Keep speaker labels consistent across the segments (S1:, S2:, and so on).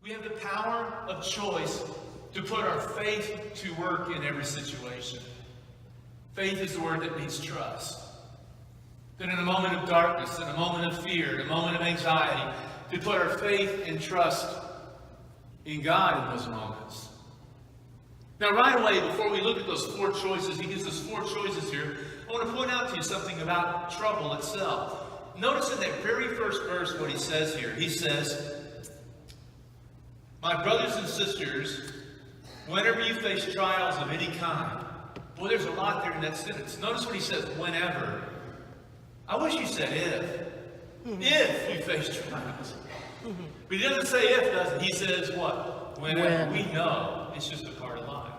S1: We have the power of choice to put our faith to work in every situation. Faith is the word that means trust. That in a moment of darkness, in a moment of fear, in a moment of anxiety, to put our faith and trust in God in those moments. Now, right away, before we look at those four choices, he gives us four choices here. I want to point out to you something about trouble itself. Notice in that very first verse what he says here. He says, "My brothers and sisters, whenever you face trials of any kind." Boy, there's a lot there in that sentence. Notice what he says, whenever. I wish he said if. If you face trials. But he doesn't say if, does he? He says what? Whenever. We know it's just a part of life.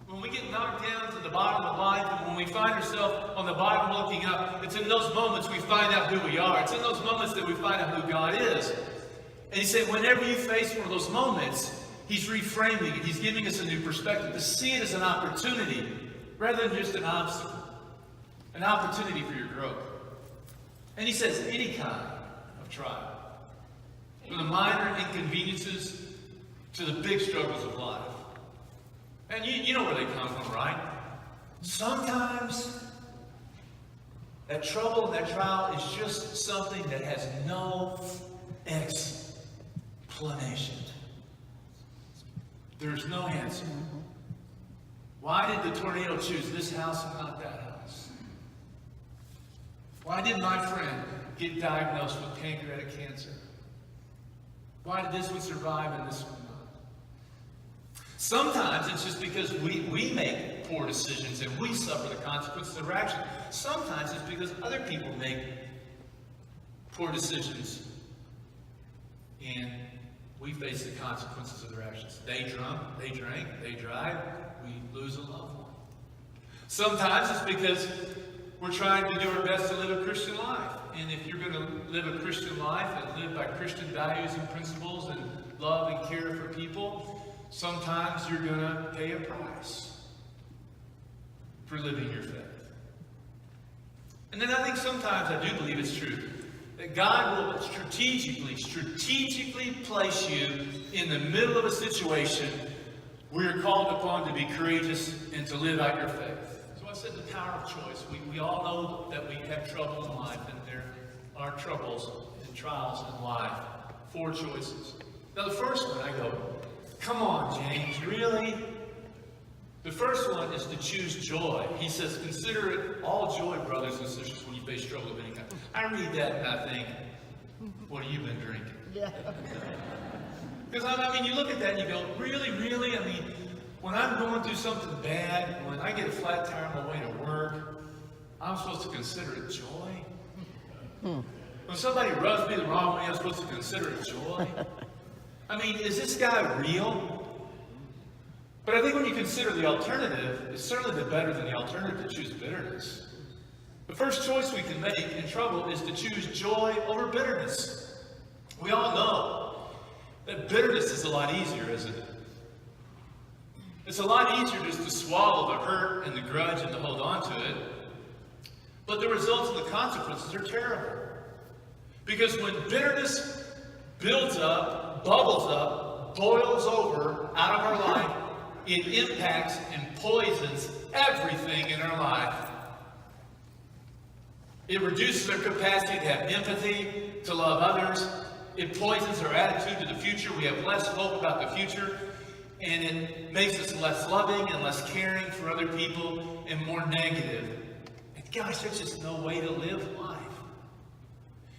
S1: When we get knocked down to the bottom of life, and when we find ourselves on the bottom looking up, it's in those moments we find out who we are. It's in those moments that we find out who God is. And he said, whenever you face one of those moments, he's reframing it. He's giving us a new perspective to see it as an opportunity rather than just an obstacle. An opportunity for your growth. And he says any kind of trial. From the minor inconveniences to the big struggles of life. And you know where they come from, right? Sometimes that trouble and that trial is just something that has no explanation. There's no answer. Why did the tornado choose this house and not that house? Why did my friend get diagnosed with pancreatic cancer? Why did this one survive and this one not? Sometimes it's just because we make poor decisions and we suffer the consequences of our action. Sometimes it's because other people make poor decisions and we face the consequences of their actions. They drank, they drive, we lose a loved one. Sometimes it's because we're trying to do our best to live a Christian life. And if you're going to live a Christian life and live by Christian values and principles and love and care for people, sometimes you're going to pay a price for living your faith. And then I think sometimes, I do believe it's true, that God will strategically place you in the middle of a situation where you're called upon to be courageous and to live out your faith. So I said the power of choice. We all know that we have trouble in life, and there are troubles and trials in life. Four choices. Now the first one, I go, come on, James, really? The first one is to choose joy. He says, consider it all joy, brothers and sisters, when you face trouble of any kind. I read that and I think, what have you been drinking? Yeah. Because I mean, you look at that and you go, really? I mean, when I'm going through something bad, when I get a flat tire on my way to work, I'm supposed to consider it joy? When somebody rubs me the wrong way, I'm supposed to consider it joy? I mean, is this guy real? But I think when you consider the alternative, it's certainly the better than the alternative to choose bitterness. The first choice we can make in trouble is to choose joy over bitterness. We all know that bitterness is a lot easier, isn't it? It's a lot easier just to swallow the hurt and the grudge and to hold on to it. But the results and the consequences are terrible. Because when bitterness builds up, bubbles up, boils over out of our life, it impacts and poisons everything in our life. It reduces our capacity to have empathy, to love others. It poisons our attitude to the future. We have less hope about the future. And it makes us less loving and less caring for other people and more negative. And gosh, there's just no way to live life.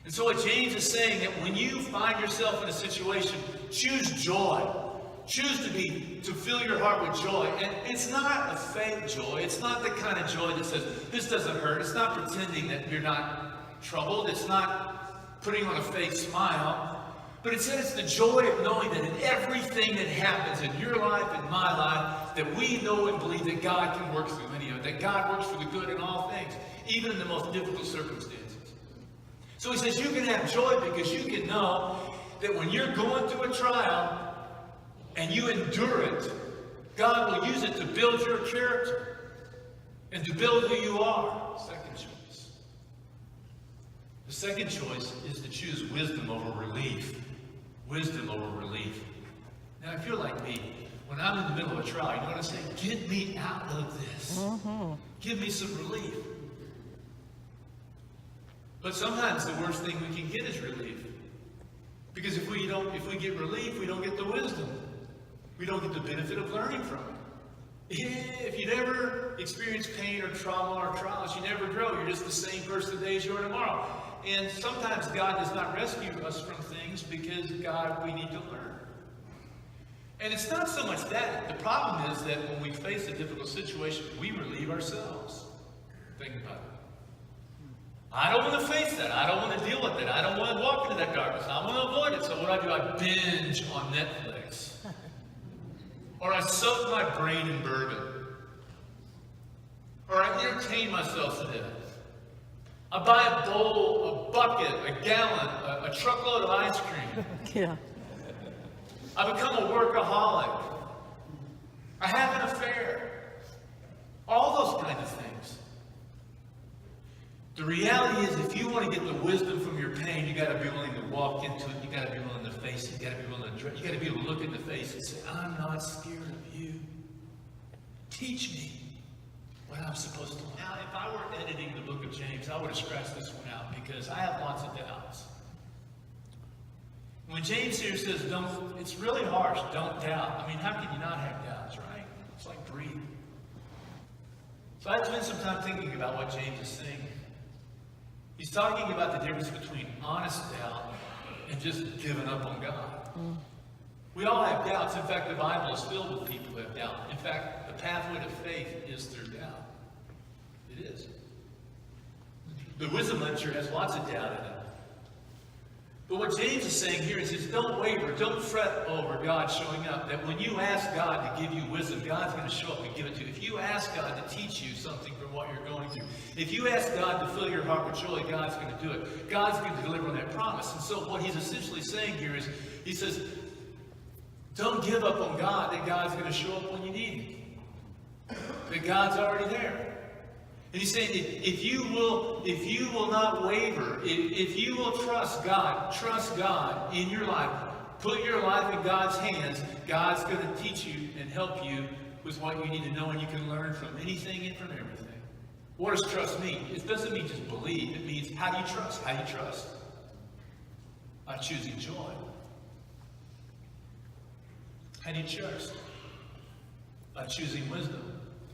S1: And so what James is saying, that when you find yourself in a situation, choose joy. Choose to fill your heart with joy. And it's not a fake joy. It's not the kind of joy that says, this doesn't hurt. It's not pretending that you're not troubled. It's not putting on a fake smile. But instead, it's the joy of knowing that in everything that happens in your life and my life, that we know and believe that God can work through any of it. That God works for the good in all things, even in the most difficult circumstances. So he says you can have joy because you can know that when you're going through a trial, and you endure it, God will use it to build your character and to build who you are. Second choice. The second choice is to choose wisdom over relief. Wisdom over relief. Now, if you're like me, when I'm in the middle of a trial, you know what I say? Get me out of this. Give me some relief. But sometimes the worst thing we can get is relief. Because if we get relief, we don't get the wisdom. We don't get the benefit of learning from it. If you never experience pain or trauma or trials, you never grow. You're just the same person today as you are tomorrow. And sometimes God does not rescue us from things because we need to learn. And it's not so much that. The problem is that when we face a difficult situation, we relieve ourselves. Think about it. I don't want to face that. I don't want to deal with it. I don't want to walk into that darkness. I want to avoid it. So what do? I binge on Netflix. Or I soak my brain in bourbon. Or I entertain myself to death. I buy a bowl, a bucket, a gallon, a truckload of ice cream.
S2: Yeah.
S1: I become a workaholic. I have an affair. All those kinds of things. The reality is, if you want to get the wisdom from your pain, you got to be willing to walk into it. You got to be willing to face it. You got to be willing to address. You got to be able to look in the face and say, "I'm not scared of you. Teach me what I'm supposed to learn." Now, if I were editing the book of James, I would have scratched this one out because I have lots of doubts. When James here says, "Don't," it's really harsh. Don't doubt. I mean, how can you not have doubts, right? It's like breathing. So I spent some time thinking about what James is saying. He's talking about the difference between honest doubt and just giving up on God. We all have doubts. In fact, the Bible is filled with people who have doubt. In fact, the pathway to faith is through doubt. It is. The wisdom literature has lots of doubt in it. But what James is saying here is, don't waver, don't fret over God showing up. That when you ask God to give you wisdom, God's going to show up and give it to you. If you ask God to teach you something from what you're going through, if you ask God to fill your heart with joy, God's going to do it. God's going to deliver on that promise. And so what he's essentially saying here is, he says, don't give up on God, that God's going to show up when you need him. That God's already there. And he's saying, if you will not waver, if you will trust God in your life, put your life in God's hands, God's going to teach you and help you with what you need to know, and you can learn from anything and from everything. What does trust mean? It doesn't mean just believe. It means, how do you trust? How do you trust? By choosing joy. How do you trust? By choosing wisdom.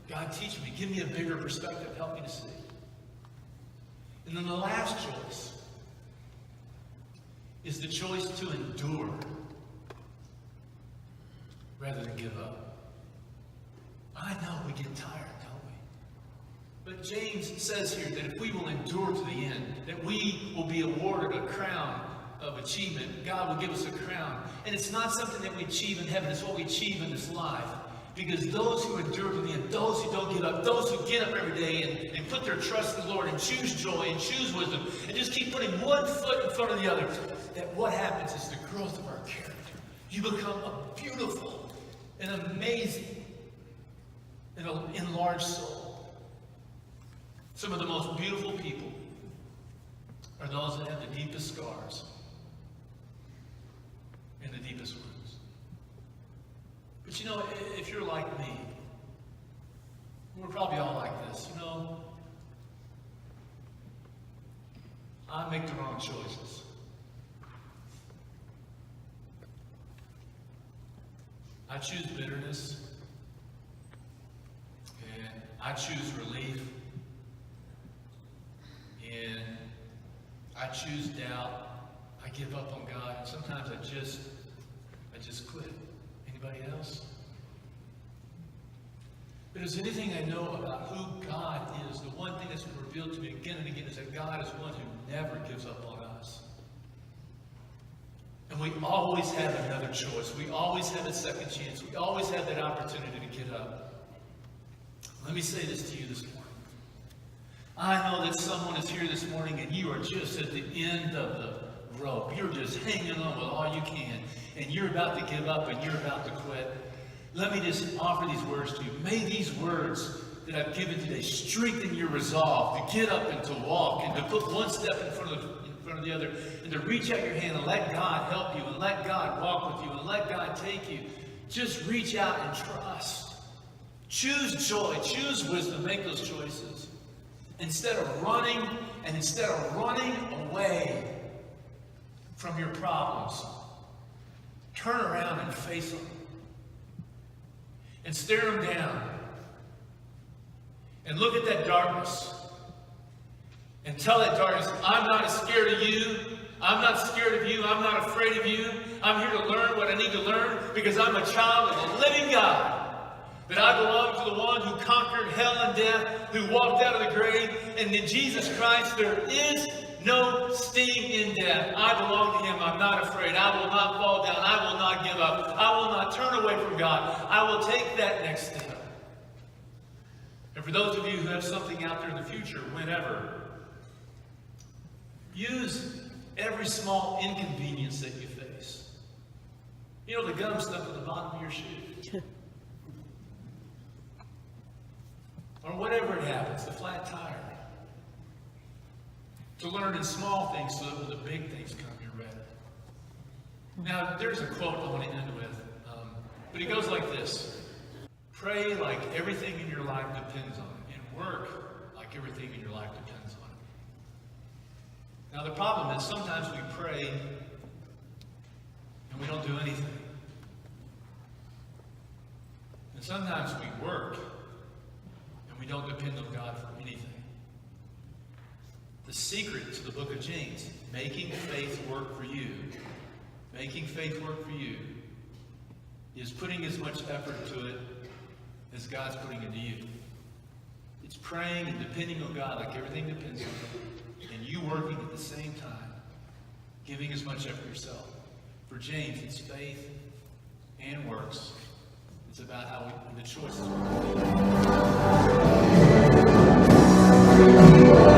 S1: God, teach me. Give me a bigger perspective. Help me to see. And then the last choice is the choice to endure rather than give up. I know we get tired, don't we? But James says here that if we will endure to the end, that we will be awarded a crown of achievement. God will give us a crown. And it's not something that we achieve in heaven. It's what we achieve in this life. Because those who endure to the end, those who don't give up, those who get up every day and put their trust in the Lord and choose joy and choose wisdom and just keep putting one foot in front of the other, that what happens is the growth of our character. You become a beautiful and amazing and an enlarged soul. Some of the most beautiful people are those that have the deepest scars and the deepest wounds. But you know, if you're like me, we're probably all like this, you know, I make the wrong choices. I choose bitterness, and I choose relief, and I choose doubt. I give up on God, and sometimes I just quit. Anybody else? But if there's anything I know about who God is, the one thing that's been revealed to me again and again is that God is one who never gives up on us. And we always have another choice. We always have a second chance. We always have that opportunity to get up. Let me say this to you this morning. I know that someone is here this morning and you are just at the end of the rope. You're just hanging on with all you can. And you're about to give up and you're about to quit. Let me just offer these words to you. May these words that I've given today strengthen your resolve to get up and to walk and to put one step in front front of the other, and to reach out your hand and let God help you, and let God walk with you, and let God take you. Just reach out and trust. Choose joy, choose wisdom, make those choices. Instead of running away from your problems, turn around and face them. And stare them down. And look at that darkness. And tell that darkness, I'm not scared of you. I'm not scared of you. I'm not afraid of you. I'm here to learn what I need to learn because I'm a child of the living God. That I belong to the one who conquered hell and death, who walked out of the grave. And in Jesus Christ, there is no sting in death. I belong to him. I'm not afraid. I will not fall down. I will not give up. I will not turn away from God. I will take that next step. And for those of you who have something out there in the future, whenever, use every small inconvenience that you face. You know, the gum stuff at the bottom of your shoe. Or whatever it happens, the flat tire. To learn in small things so that when the big things come, you're ready. Now, there's a quote I want to end with. But it goes like this. Pray like everything in your life depends on it. And work like everything in your life depends on it. Now, the problem is sometimes we pray and we don't do anything. And sometimes we work and we don't depend on God for anything. The secret to the book of James, making faith work for you, is putting as much effort to it as God's putting into you. It's praying and depending on God like everything depends on it, and you working at the same time, giving as much effort yourself. For James, it's faith and works. It's about how the choices we make.